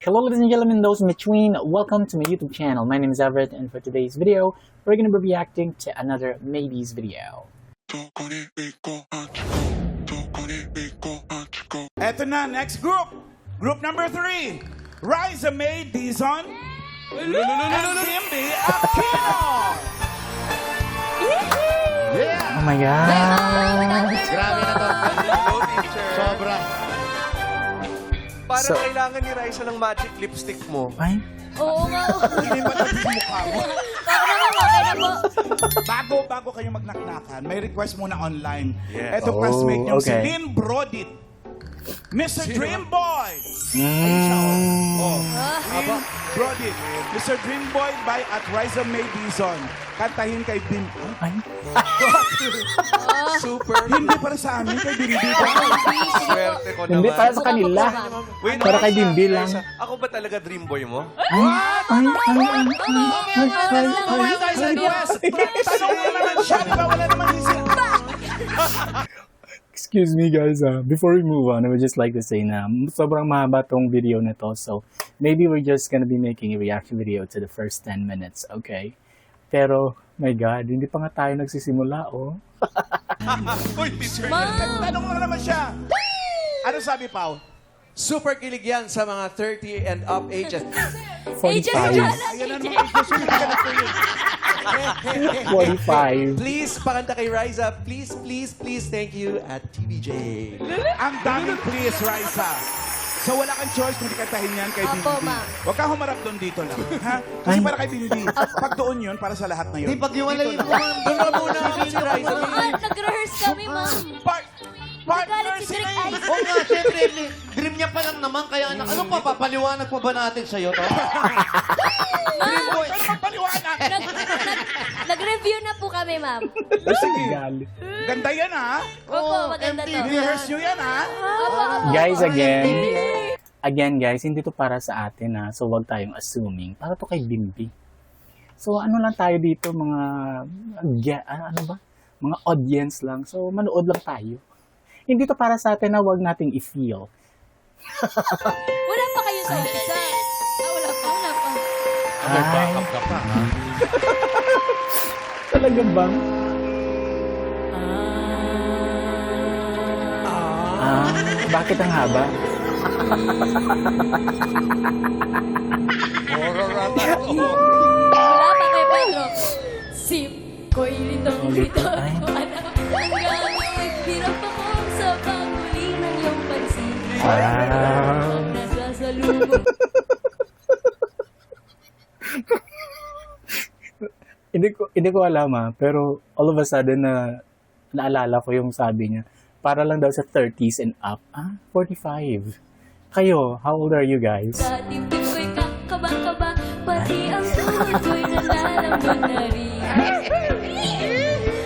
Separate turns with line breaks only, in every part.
Hello ladies and gentlemen, those in between, welcome to my YouTube channel. My name is Everett, and for today's video, we're going to be reacting to another Maybes video.
Eto na, next group. Group number 3. Riza May Dizon and Bimbi Aquino.
Oh my God!
Grabe na to.
Hello, teacher.
Sobra.
Parang
So-
kailangan ni Raisa ng magic lipstick mo.
Ay,
Oo nga.
Hindi ba tapos mukha mo?
Bakit naman okay na po?
Bago kayo magnaknakan, may request muna online.
Yes.
Eto classmate niyo, si
okay.
Lynn Brodit. Mr. Dreamboy.
mm,
Lynn Brodit. Mr. Dreamboy by at Riza May Dizon. Kantahin kay Bimbi.
ay,
Super.
Hindi para sa amin, kay Bimbi.
Swerte ko naman.
hindi para sa kanila.
Wait,
Para kay
Raisa,
Bimbi lang.
Raisa, ako ba talaga dream boy mo?
Ay,
Tanong mo naman siya, di ba? Wala naman yung
Excuse me guys, before we move on, I would just like to say na sobrang mahaba tong video na to, so maybe we're just gonna be making a reaction video to the first 10 minutes, okay? Pero, my God, hindi pa nga tayo nagsisimula, oh.
Uy, teacher.
Tanong mo naman siya. Ano sabi, Pao?
Super kilig yan sa mga 30 and up ages.
45.
Ayan na naman, susunod ka na po yun.
45.
Please, pakanta kay Riza. Please, please, please, thank you at TVJ.
Ang daming please, Raisa. So wala kang choice kundi kantahin yan kay Bimbi.
Opo, ma'am.
Huwag kang humarap doon dito lang. Ha? Kasi para kay Bimbi. Pag doon yun, para sa lahat na yun.
Di, pag-iwalay mo. Doon ka muna. Si Riza.
Nag-rehearse kami, ma'am.
Partner
Nagalit si
sila
Direk
eh.
Ice.
Oo nga, syempre, dream niya pa lang naman, kaya anak, ano pa, papaliwanag pa ba natin sa'yo to?
Pero magpaliwanag.
Nag-review na po kami, ma'am.
Sige.
Galit.
Ganda yan, ha?
Opo, maganda to.
Rehearse nyo yan, ha?
Opo, opo.
Guys, again guys, hindi to para sa atin, ha? So, wag tayong assuming. Para to kay Bimbi. So, ano lang tayo dito, ano ba? Mga audience lang. So, manood lang tayo. Hindi to para sa atin na wag nating i-feel.
Wala pa kayo sa umpisa. Wala pa.
Ay, talaga ba? Bakit ang haba?
Wala pa kay Pedro. Sip ko'y litong-lito.
Ay.
Hanggang yung hirap ako sa panguli ng iyong pansin.
Wow.
Nasasalubong.
Hindi ko alam pero all of a sudden naalala ko yung sabi niya. Para lang daw sa 30s and up. 45. Kayo, how old are you guys?
Sa dibdib ko'y kakaba-kaba, pati ang tuhod ko'y nalalambot na rin.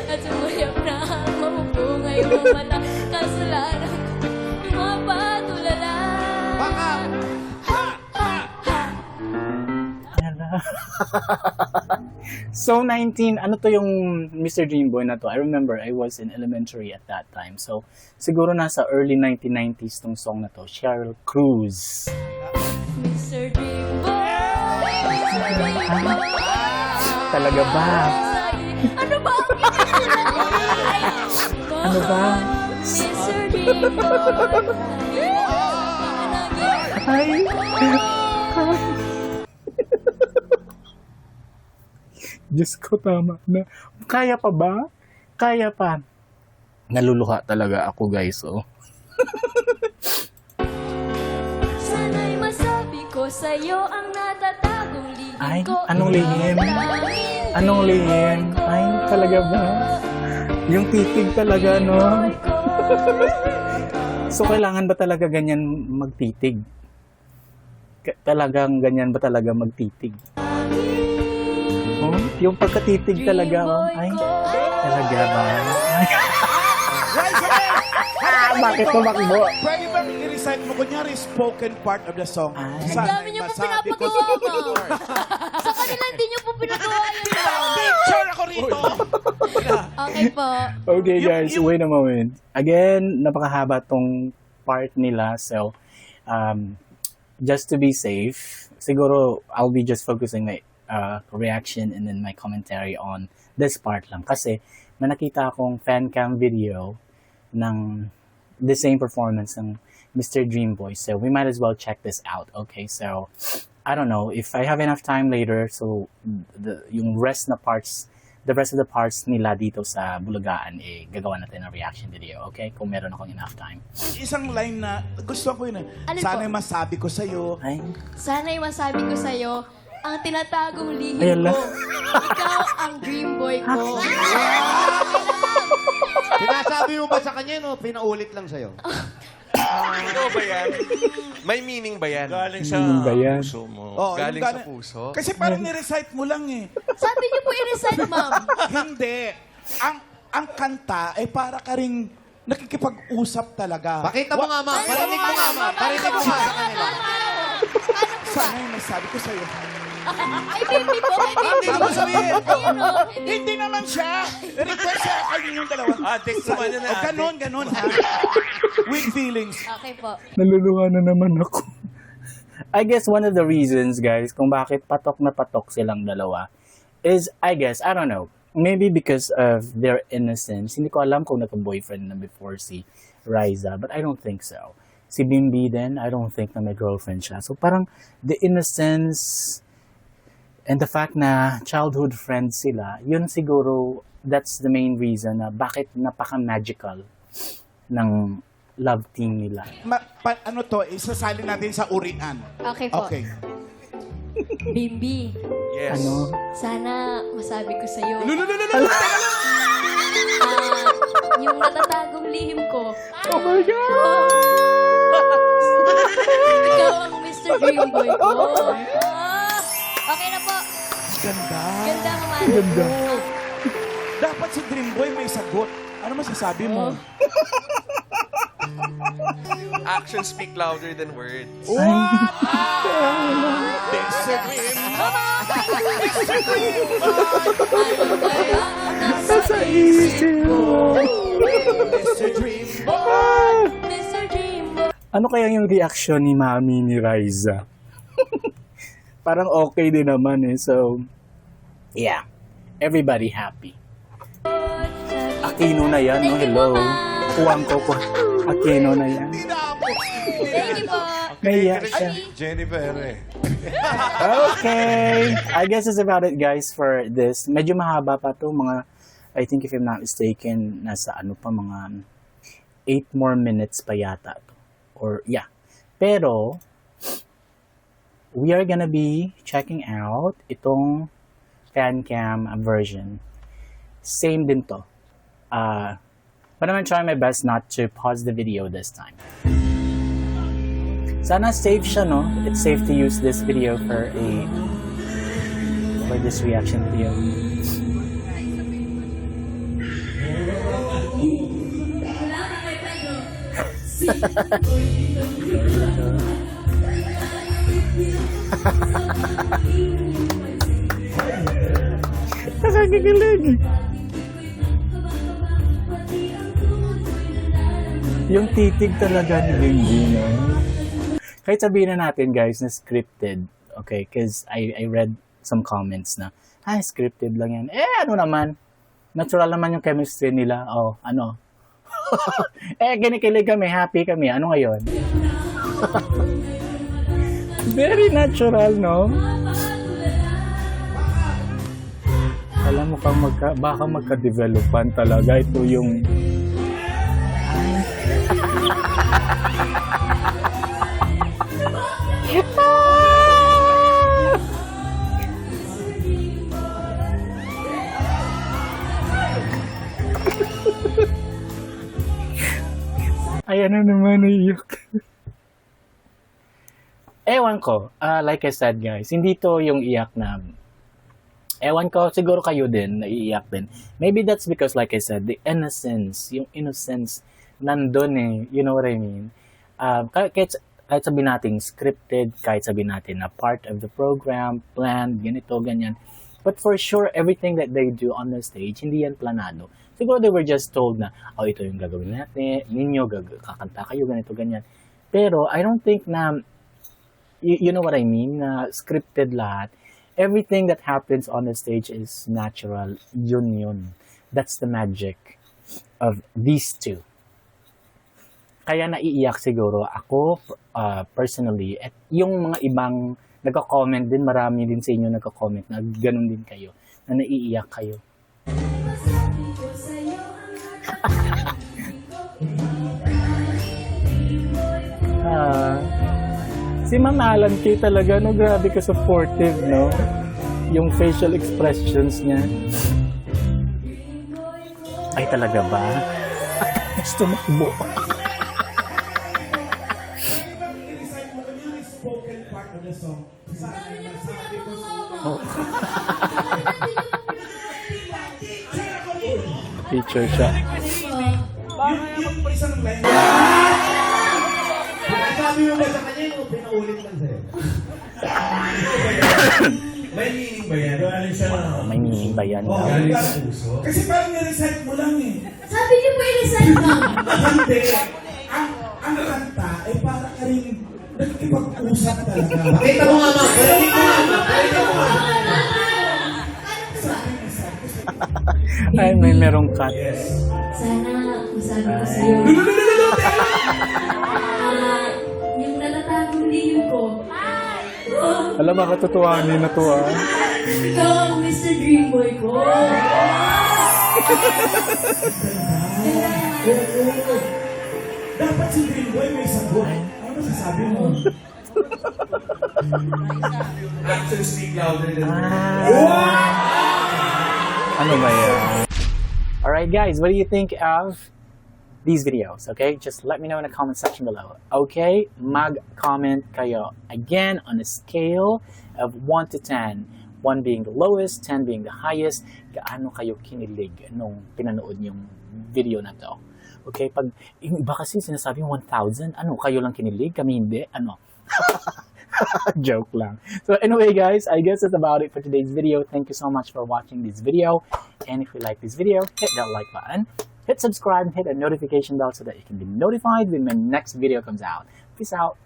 At sumuyap na ang mamupungay mo mata, kasalanan ko, mapatulala.
Baka,
So 19, ano to yung Mr. Dreamboy na to? I remember I was in elementary at that time. So siguro nasa early 1990s tong song na to. Sheryl Cruz.
Mr. Dreamboy,
Talaga ba?
Ano ba ang ginagawa?
Ano ba?
Mr. Dreamboy,
Ay! Diyos ko, tama na. Kaya pa ba? Kaya pa. Naluluha talaga ako, guys, oh.
sana'y masabi ko sa'yo ang natatagong lihim
Ay,
ko.
anong lihim? Anong lihim? Ay, talaga ba? Yung titig talaga, no? So, kailangan ba talaga ganyan magtitig? Talagang ganyan ba talaga magtitig? Oh, yung pagkatitig talaga, oh. Ay, talaga ba? Ay,
Raisa May!
bakit tumakbo?
Pwede ba i-recite mo, kunyari, spoken part of the song?
Ay.
Ang dami niyo po pinapagawa, ma'am. Sa kanila, hindi niyo po pinagawa yun, ma'am.
Picture ako rito!
Okay po.
Okay guys, wait a moment. Again, napakahaba tong part nila. So, just to be safe, siguro I'll be just focusing my reaction and then my commentary on this part lang. Kasi may nakita akong fan cam video ng the same performance ng Mr. Dreamboy. So we might as well check this out. Okay, so I don't know if I have enough time later. So yung rest of the parts nila dito sa Bulagaan, gagawa natin ng reaction video. Okay, kung meron akong enough time.
Isang line na gusto ko yun.
Alin
Sana
po?
masabi ko sa'yo.
Ay,
Sana'y masabi ko sa'yo, ang tinatagong lihim
Ayan
ko.
lang.
Ikaw ang dream boy ko.
Sinasabi mo ba sa kanya, no? Pinaulit lang sa'yo.
Ano ba yan? May meaning ba yan?
Galing sa
Meaning ba yan?
puso mo.
Oh,
Galing
yung
sa puso?
Kasi parang ni-recite mo lang eh.
Sabi niyo po i-recite, ma'am.
Hindi. Ang kanta ay para ka ring nakikipag-usap talaga.
Pakita mo nga, ma'am. Parinig mo nga, ma'am. Parinig mo nga sa kanila.
Sana yung masabi ko sa'yo.
Ay, baby ko. Ay, baby
Hindi
ko.
mo sabihin.
Ayun, oh.
Hindi naman siya. Request siya. Ay, yung dalawa.
Addict naman yun,
Oh, ganon, ha? With feelings.
Okay po.
naluluha na naman ako. I guess one of the reasons, guys, kung bakit patok na patok silang dalawa is, I guess, I don't know, maybe because of their innocence. Hindi ko alam kung nagka-boyfriend na before si Riza, but I don't think so. Si Bimbi din, I don't think na may girlfriend siya. So parang the innocence and the fact na childhood friends sila, yun siguro, that's the main reason na bakit napaka-magical ng love team nila.
Ano to, isasali natin sa urian.
Okay po.
Okay.
Bimbi,
Yes.
Ano?
sana masabi ko sa'yo. Yung natatagong lihim ko.
Oh my God!
Ikaw ang Mr. Dreamboy ko. Okay na po.
Ganda.
Ganda ang mga.
Ganda.
Dapat si Dreamboy may sagot. Ano masasabi mo?
Actions speak louder than words.
Mr. Dream.
Ano kaya nasa
isip mo?
Mr. Dream.
Mr. Dreamboy?
Ano kaya yung reaction ni Mami ni Riza? Parang okay din naman eh. So, yeah. Everybody happy. Aquino na yan, no? Hello. Kuwang ko po. Aquino na yan.
Thank you po.
Naiyak siya.
Jennifer eh.
Okay. I guess that's about it, guys, for this. Medyo mahaba pa to. Mga, I think if I'm not mistaken, nasa ano pa, mga 8 more minutes pa yata to. Or, yeah. Pero, we are gonna be checking out itong fan cam version. Same din to. But I'm gonna try my best not to pause the video this time. Sana safe siya, no? It's safe to use this video for this reaction video. Nakakakilig. Yung titig talaga ni Lindy, no? Kahit sabihin na natin, guys, na scripted. Okay, because I read some comments na, scripted lang yan. Ano naman? Natural naman yung chemistry nila. Oh, ano? Kinikilig kami, happy kami. Ano ngayon? Very natural, no? Alam mo kang baka magka-developan talaga. Ito yung... Ayan na naman, naiyak. Ewan ko, like I said, guys, hindi to yung iyak na, ewan ko, siguro kayo din, naiiyak din. Maybe that's because, like I said, the innocence, yung innocence, nandun eh, you know what I mean? Kahit sabihin natin scripted, kahit sabihin natin na part of the program, planned, ganito, ganyan. But for sure, everything that they do on the stage, hindi yan planado. Siguro they were just told na, ito yung gagawin natin, ninyo, kakanta kayo, ganito, ganyan. Pero I don't think na you know what I mean? Na scripted lahat. Everything that happens on the stage is natural. Yun. That's the magic of these two. Kaya naiiyak siguro ako personally. At yung mga ibang nagko-comment din, marami din sa inyo nagko-comment na ganun din kayo. Na naiiyak kayo. Si Ma'am Alan Kay talaga, no, grabe ka supportive, no? Yung facial expressions niya. Ay, talaga ba? Gusto makbo. Teacher siya.
Yung isang line.
Sabi mo ba sa kanya yung pinaulit lang sa'yo?
May meaning ba yan?
May meaning ba yan? daw?
Kasi parang nirecite mo lang eh.
Sabi niyo po i-resign lang.
Hindi. Ang kanta ay para ka rin nagkipag-usap talaga.
Pakita mo nga, ma. Pakita mo nga, ma. Pakita mo nga.
Ay, may merong cut.
Sana, kung sabi ko sa'yo, yung natatagong lihim ko,
Alam mo, katotohanin na to, ah.
ikaw ang Mr. Dreamboy ko.
Dapat si Dreamboy may sagot. Ano masasabi mo?
Actually, speak louder than
Ano ba yan? Alright guys, what do you think of these videos? Okay, just let me know in the comment section below. Okay, mag-comment kayo. Again, on a scale of 1 to 10, 1 being the lowest, 10 being the highest, gaano kayo kinilig nung pinanood yung video na to? Okay, pag yung iba kasi sinasabi 1,000, ano, kayo lang kinilig, kami hindi, ano? Joke lang. So anyway guys, I guess that's about it for today's video. Thank you so much for watching this video. And if you like this video, hit that like button, hit subscribe, and hit that notification bell so that you can be notified when my next video comes out. Peace out.